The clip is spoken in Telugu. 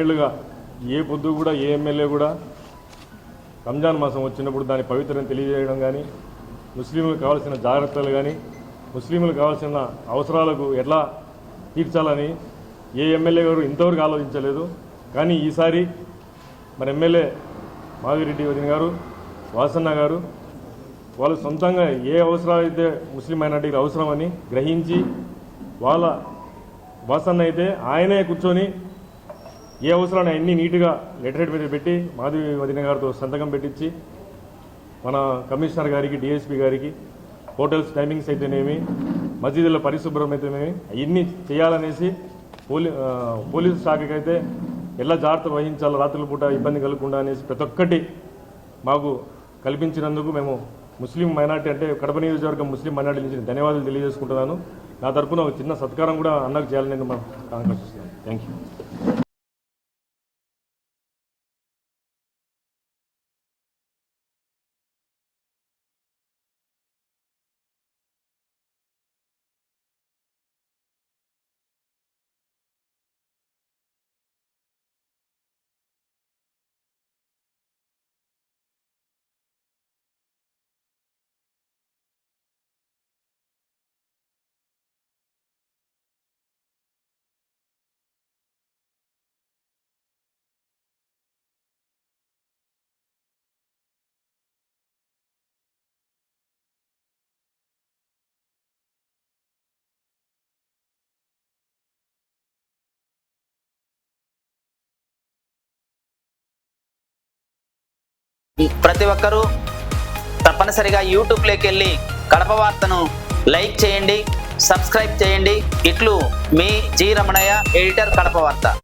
ఏళ్లుగా ఏ పొద్దు కూడా ఏ ఎమ్మెల్యే కూడా రంజాన్ మాసం వచ్చినప్పుడు దాని పవిత్రతను తెలియజేయడం కానీ, ముస్లింలకు కావాల్సిన జాగ్రత్తలు కానీ, ముస్లింలకు కావాల్సిన అవసరాలకు ఎట్లా తీర్చాలని ఏ ఎమ్మెల్యే గారు ఇంతవరకు ఆలోచించలేదు. కానీ ఈసారి మన ఎమ్మెల్యే మాధవిరెడ్డి వదిన గారు, వాసన్న గారు వాళ్ళు సొంతంగా ఏ అవసరాలు అయితే ముస్లిం మైనార్టీకి అవసరమని గ్రహించి, వాళ్ళ వాసన్న అయితే ఆయనే కూర్చొని ఏ అవసరాన్ని అన్నీ నీట్గా లెటర్ హెడ్ మీద పెట్టి మాధవి వదిన గారితో సంతకం పెట్టించి, మన కమిషనర్ గారికి, డిఎస్పీ గారికి హోటల్స్ టైమింగ్స్ అయితేనేమి, మసీదుల పరిశుభ్రం అయితేనేమి ఇవన్నీ చేయాలనేసి పోలీసు శాఖకి అయితే ఎలా జాగ్రత్త వహించాలో, రాత్రుల పూట ఇబ్బంది కలగకుండా అనేసి ప్రతి ఒక్కటి మాకు కల్పించినందుకు మేము ముస్లిం మైనార్టీ అంటే కడప నియోజకవర్గం ముస్లిం మైనార్టీ నుంచి ధన్యవాదాలు తెలియజేసుకుంటున్నాను. నా తరఫున ఒక చిన్న సత్కారం కూడా అన్నకు చేయాలని నేను ఆకాంక్షిస్తున్నాను. Thank you. ప్రతి ఒక్కరూ తప్పనిసరిగా యూట్యూబ్లోకి వెళ్ళి కడప వార్తను లైక్ చేయండి, సబ్స్క్రైబ్ చేయండి. ఇట్లు మీ జి రమణయ్య, ఎడిటర్, కడప వార్త.